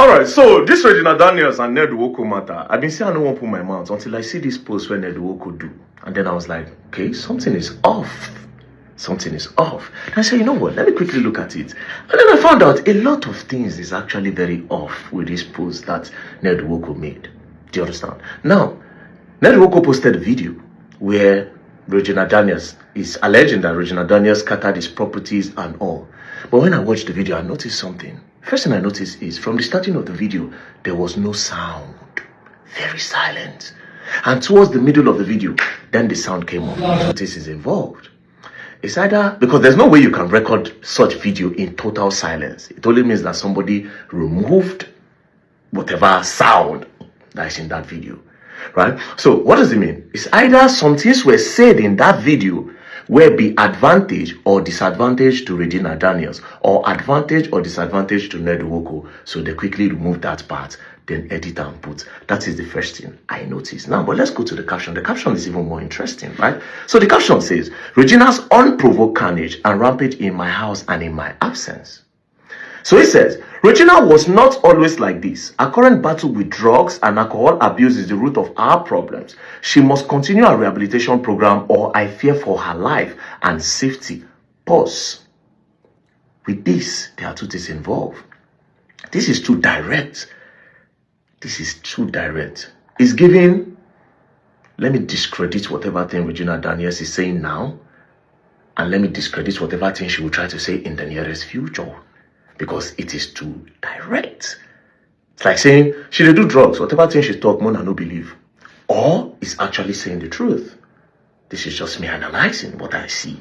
Alright, so this Regina Daniels and Ned Nwoko matter. I've been saying I don't want to put my mouth until I see this post where Ned Nwoko do. And then I was like, okay, something is off. Something is off. And I said, you know what, let me quickly look at it. And then I found out a lot of things is actually very off with this post that Ned Nwoko made. Do you understand? Now, Ned Nwoko posted a video where Regina Daniels is alleging that Regina Daniels scattered his properties and all. But when I watched the video, I noticed something. First thing I noticed is from the starting of the video, there was no sound. Very silent. And towards the middle of the video, then the sound came up. So this is involved. It's either, because there's no way you can record such video in total silence. It only means that somebody removed whatever sound that is in that video. Right? So what does it mean? It's either some things were said in that video will be advantage or disadvantage to Regina Daniels, or advantage or disadvantage to Ned Nwoko. So they quickly remove that part, then edit and put. That is the first thing I noticed. Now, but let's go to the caption. The caption is even more interesting, right? So the caption says, Regina's unprovoked carnage and rampage in my house and in my absence. So it says, Regina was not always like this. Her current battle with drugs and alcohol abuse is the root of our problems. She must continue her rehabilitation program or I fear for her life and safety. Pause. With this, there are two things involved. This is too direct. This is too direct. It's giving, let me discredit whatever thing Regina Daniels is saying now, and let me discredit whatever thing she will try to say in the nearest future. Because it is too direct. It's like saying, she dey do drugs, whatever thing she talk, Mona no believe. Or is actually saying the truth. This is just me analyzing what I see.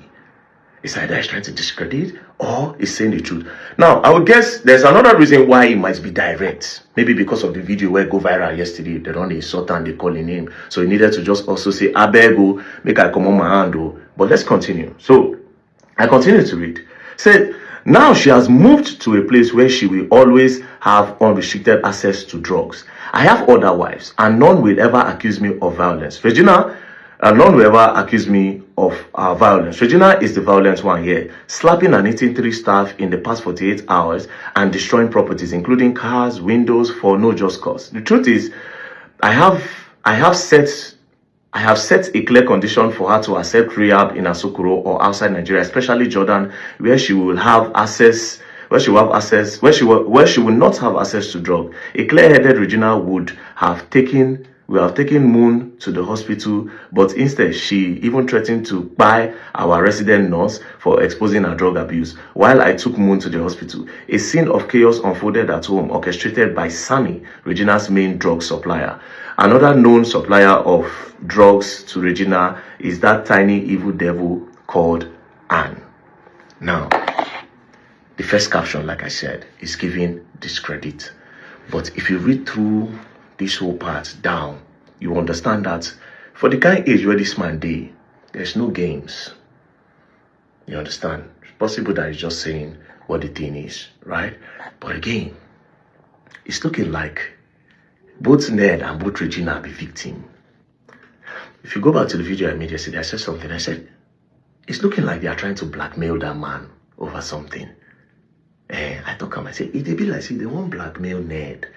It's either he's trying to discredit or he's saying the truth. Now, I would guess there's another reason why it might be direct. Maybe because of the video where go viral yesterday, they don't insult and they call his name. So he needed to just also say, Abego, make I come on my hand. But let's continue. So, I continue to read. Said, now she has moved to a place where she will always have unrestricted access to drugs. I have other wives and none will ever accuse me of violence. Regina, none will ever accuse me of violence. Regina is the violent one here. Slapping and hitting 3 staff in the past 48 hours and destroying properties, including cars, windows, for no just cause. The truth is, I have set a clear condition for her to accept rehab in Asokoro or outside Nigeria, especially Jordan, where she will have access, where she will not have access to drugs. A clear-headed Regina would have taken Moon to the hospital, but instead she even threatened to buy our resident nurse for exposing her drug abuse. While I took Moon to the hospital, a scene of chaos unfolded at home, orchestrated by Sammy, Regina's main drug supplier. Another known supplier of drugs to Regina is that tiny evil devil called Anne. Now, the first caption, like I said, is giving discredit. But if you read through this whole part down, you understand that for the kind of age where this man did, there's no games. You understand? It's possible that he's just saying what the thing is, right? But again, it's looking like both Ned and both Regina be victim. If you go back to the video I made yesterday, I said something. I said, it's looking like they are trying to blackmail that man over something. I talk I say, it be like, see, they won't blackmail Ned.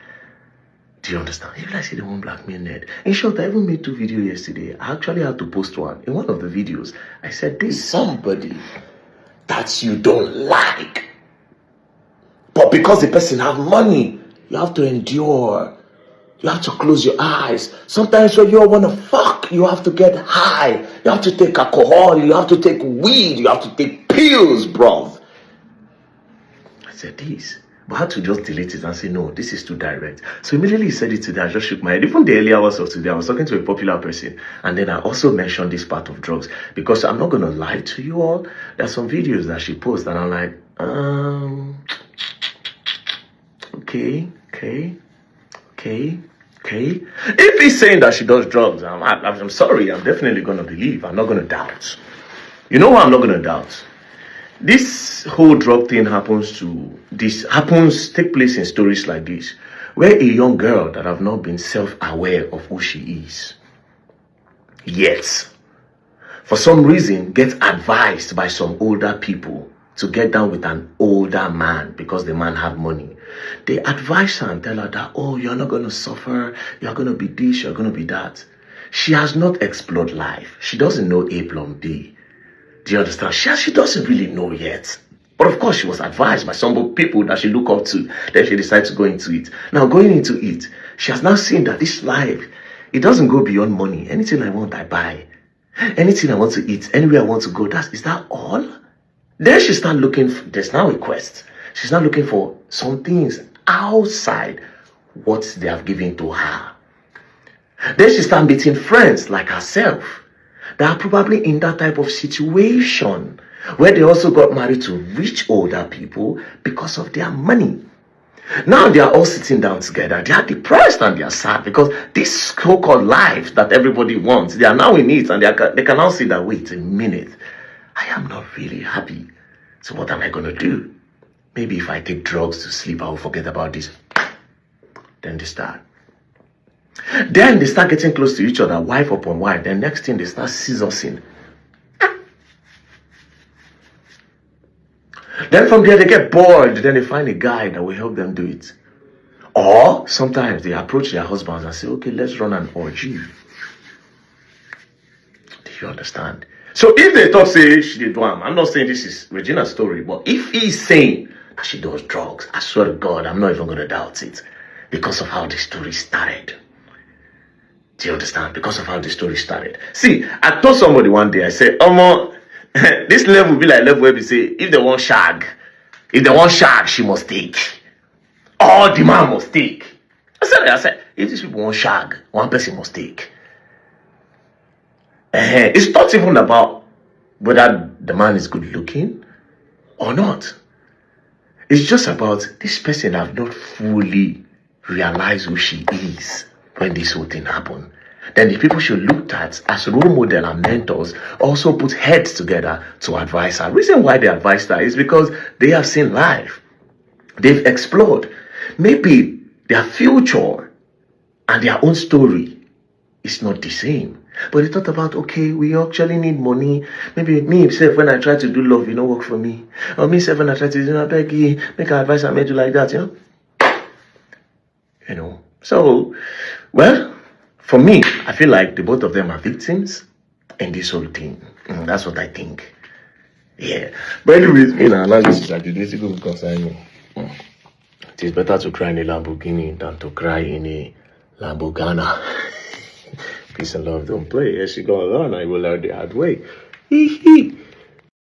Do you understand? If I say they won't blackmail Ned. In short, I even made 2 videos yesterday. I actually had to post one. In one of the videos, I said, there's somebody that you don't like. But because the person have money, you have to endure. You have to close your eyes. Sometimes when you want to fuck, you have to get high. You have to take alcohol. You have to take weed. You have to take pills, bro. I said this. But I had to just delete it and say, no, this is too direct. So immediately he said it today, I just shook my head. Even the earlier hours of today, I was talking to a popular person. And then I also mentioned this part of drugs. Because I'm not going to lie to you all. There are some videos that she posts and I'm like, okay. If he's saying that she does drugs, I'm sorry, I'm definitely going to believe. I'm not going to doubt. You know what I'm not going to doubt? This whole drug thing take place in stories like this, where a young girl that have not been self-aware of who she is, yet, for some reason, gets advised by some older people to get down with an older man because the man have money. They advise her and tell her that, oh, you're not going to suffer, you're going to be this, you're going to be that. She has not explored life. She doesn't know A plus B. Do you understand? She doesn't really know yet. But of course, she was advised by some people that she look up to. Then she decided to go into it. Now, going into it, she has now seen that this life, it doesn't go beyond money. Anything I want, I buy. Anything I want to eat, anywhere I want to go, is that all? Then she started looking, there's now a quest. She's now looking for some things outside what they have given to her. Then she started meeting friends like herself that are probably in that type of situation where they also got married to rich older people because of their money. Now they are all sitting down together. They are depressed and they are sad because this so-called life that everybody wants, they are now in it, and they can now see that, wait a minute, I am not really happy. So what am I going to do? Maybe if I take drugs to sleep, I will forget about this. Then they start. Then they start getting close to each other, wife upon wife. Then next thing, they start scissoring. Then from there, they get bored. Then they find a guy that will help them do it. Or sometimes they approach their husbands and say, okay, let's run an orgy. Do you understand? So if they talk, say, she did one, I'm not saying this is Regina's story, but if he's saying that she does drugs, I swear to God, I'm not even going to doubt it. Because of how the story started. Do you understand? Because of how the story started. See, I told somebody one day, I said, this level will be like level where we say, if they want shag, she must take. Or the man must take. I said, if these people want shag, one person must take. It's not even about whether the man is good looking or not. It's just about this person have not fully realized who she is when this whole thing happened. Then the people she looked at as role model and mentors also put heads together to advise her. The reason why they advised her is because they have seen life. They've explored. Maybe their future and their own story is not the same. But they thought about, okay, we actually need money. Maybe me myself, when I try to do love, it don't work for me. Or me myself, when I try to do Peggy, make an advice I made you like that, you know. So, well, for me, I feel like the both of them are victims in this whole thing. That's what I think. Yeah. But anyways, analysis that the basically concern me. It is better to cry in a Lamborghini than to cry in a Lamborghini. Peace and love don't play. Yes, you go alone, I will learn the hard way. Hee hee.